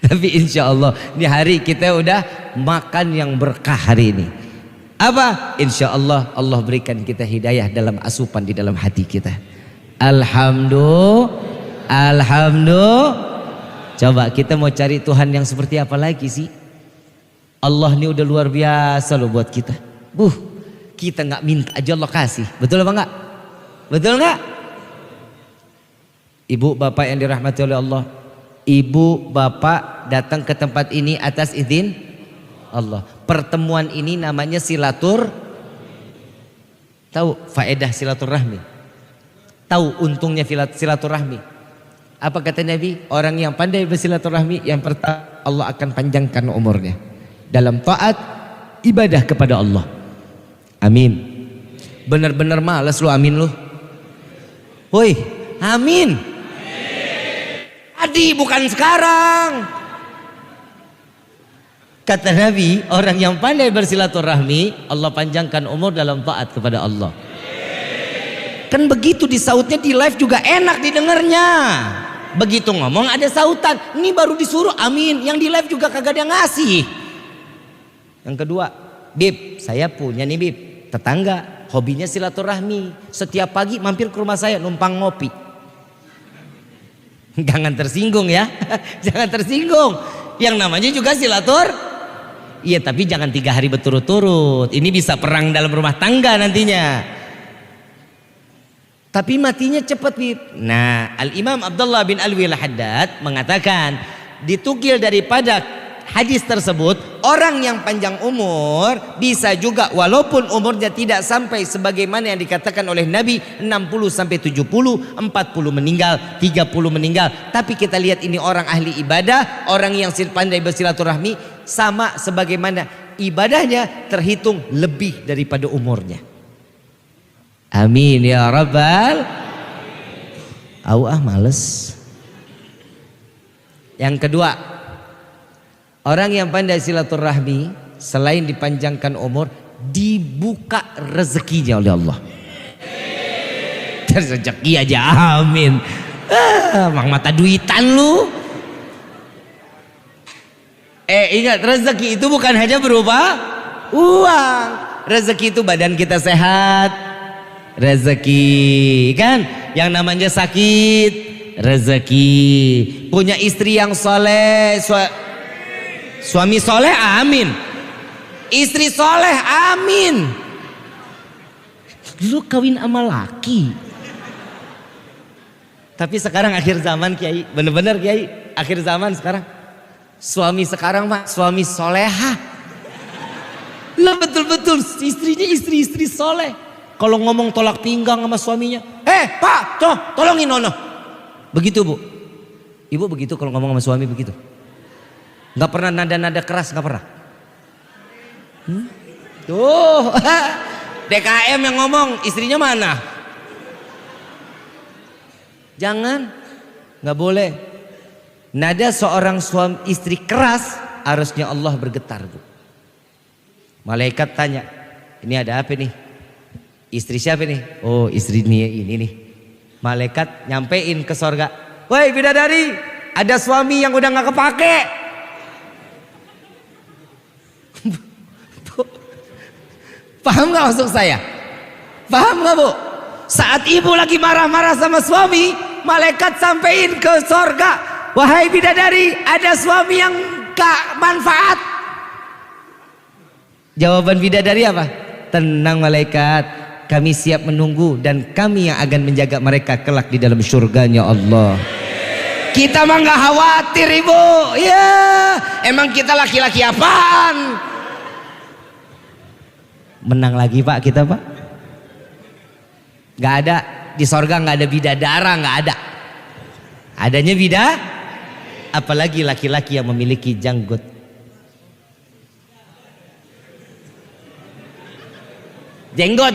Tapi insya Allah ini hari kita udah makan yang berkah hari ini. Apa? Insya Allah Allah berikan kita hidayah dalam asupan di dalam hati kita. Alhamdulillah. Coba kita mau cari Tuhan yang seperti apa lagi sih? Allah ini udah luar biasa loh buat kita. Kita nggak minta aja Allah kasih. Betul apa enggak? Betul enggak? Ibu bapak yang dirahmati oleh Allah, ibu bapak datang ke tempat ini atas izin Allah. Pertemuan ini namanya Tahu faedah silaturahmi? Tahu untungnya silaturahmi? Apa kata Nabi? Orang yang pandai bersilaturahmi, yang pertama Allah akan panjangkan umurnya dalam taat ibadah kepada Allah. Amin. Benar-benar malas lu amin lu. Woi, amin. Adi bukan sekarang. Kata Nabi, orang yang pandai bersilaturahmi, Allah panjangkan umur dalam taat kepada Allah. Kan begitu disautnya di live juga enak didengarnya. Begitu ngomong ada sautan, ini baru disuruh amin, yang di live juga kagak ada ngasih. Yang kedua, Bib, saya punya nih Bib, tetangga, hobinya silaturahmi. Setiap pagi mampir ke rumah saya numpang ngopi. Jangan tersinggung ya, jangan tersinggung. Yang namanya juga iya, tapi jangan 3 hari berturut-turut. Ini bisa perang dalam rumah tangga nantinya. Tapi matinya cepat, Bib. Nah, Al-Imam Abdullah bin Alwi Al-Haddad mengatakan, ditukil daripada hadis tersebut, orang yang panjang umur bisa juga walaupun umurnya tidak sampai sebagaimana yang dikatakan oleh Nabi 60 sampai 70, 40 meninggal, 30 meninggal. Tapi kita lihat ini orang ahli ibadah, orang yang pandai bersilaturahmi, sama sebagaimana ibadahnya terhitung lebih daripada umurnya. Amin ya Rabbal. Males. Yang kedua, orang yang pandai silaturahmi selain dipanjangkan umur, dibuka rezekinya oleh Allah. Rezeki aja amin. Mang mata duitan lu. Ingat, rezeki itu bukan hanya berupa uang. Rezeki itu badan kita sehat. Rezeki kan, yang namanya sakit rezeki, punya istri yang soleh, suami soleh amin, istri soleh amin. Lu kawin sama laki. Tapi sekarang akhir zaman Kiai, bener-bener Kiai, akhir zaman sekarang suami sekarang mah suami soleha. Lah betul-betul istrinya istri soleh. Kalau ngomong tolak pinggang sama suaminya, Pak, tolongin Nono. Begitu Bu. Ibu begitu kalau ngomong sama suami begitu. Nggak pernah nada-nada keras, nggak pernah. Tuh, DKM yang ngomong, istrinya mana? Jangan, nggak boleh. Nada seorang suami istri keras, harusnya Allah bergetar Bu. Malaikat tanya, ini ada apa nih? Istri siapa nih? Oh istri ini nih. Malaikat nyampein ke sorga. Woi bidadari, ada suami yang udah nggak kepake. Paham nggak maksud saya? Paham nggak Bu? Saat ibu lagi marah-marah sama suami, malaikat sampein ke sorga, wahai bidadari, ada suami yang gak manfaat. Jawaban bidadari apa? Tenang malaikat, kami siap menunggu dan kami yang akan menjaga mereka kelak di dalam surganya Allah. Kita mah gak khawatir ibu. Ya, emang kita laki-laki apaan? Menang lagi pak kita pak. Gak ada di sorga, gak ada bidadara, gak ada. Adanya apalagi laki-laki yang memiliki janggut. Jenggot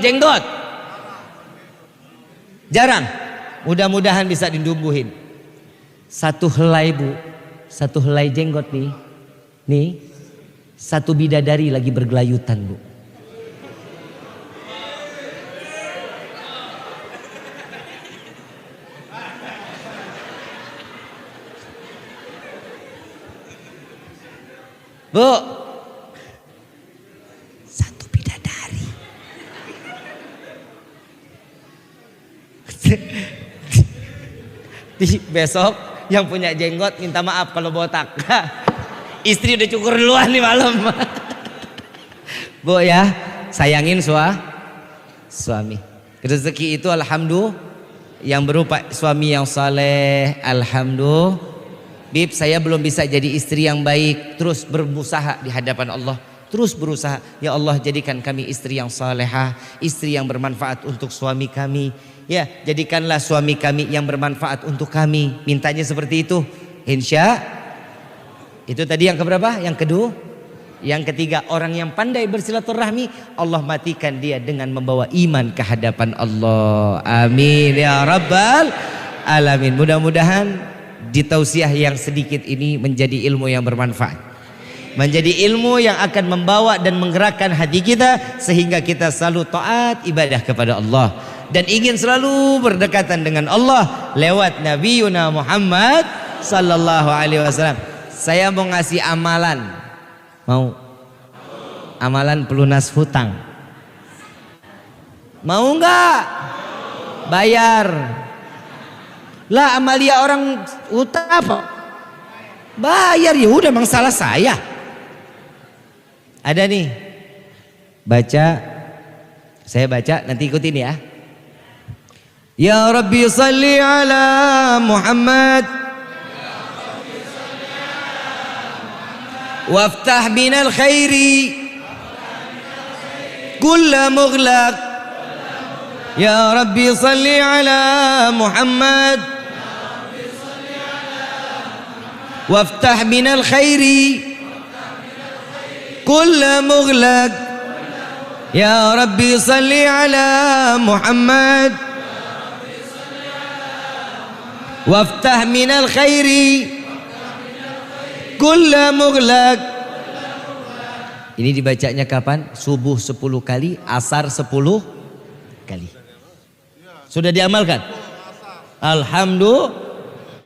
jarang. Mudah-mudahan bisa ditumbuhin. Satu helai bu, satu helai jenggot nih, satu bidadari lagi bergelayutan bu. Bu, satu bidadari. Besok yang punya jenggot minta maaf kalau botak. Istri udah cukur duluan nih malam. Bu ya, sayangin suami. Rezeki itu alhamdulillah yang berupa suami yang saleh, alhamdulillah. Bib, saya belum bisa jadi istri yang baik. Terus berusaha di hadapan Allah. Terus berusaha. Ya Allah, jadikan kami istri yang salehah, istri yang bermanfaat untuk suami kami. Ya, jadikanlah suami kami yang bermanfaat untuk kami. Mintanya seperti itu. Insya. Itu tadi yang keberapa? Yang kedua. Yang ketiga, orang yang pandai bersilaturahmi, Allah matikan dia dengan membawa iman ke hadapan Allah. Amin ya rabbal alamin. Mudah-mudahan di tausiah yang sedikit ini menjadi ilmu yang bermanfaat, menjadi ilmu yang akan membawa dan menggerakkan hati kita sehingga kita selalu taat ibadah kepada Allah dan ingin selalu berdekatan dengan Allah lewat Nabi Muhammad sallallahu alaihi wasallam. Saya mau ngasih amalan, mau amalan pelunas hutang, mau nggak? Bayar. Lah amalia orang utang apa? Bayar ya udah, emang salah saya. Ada nih. Baca. Saya baca nanti ikutin ya. Ya Rabbi salli ala Muhammad. Waftah minal khairi kulla mughlaq. Ya Rabbi salli ala Muhammad. وافتح من الخير كل مغلق يا ربي صل على محمد وافتح من الخير كل مغلق. Ini dibacanya kapan? Subuh 10 kali, asar 10 kali. Sudah diamalkan? Alhamdulillah.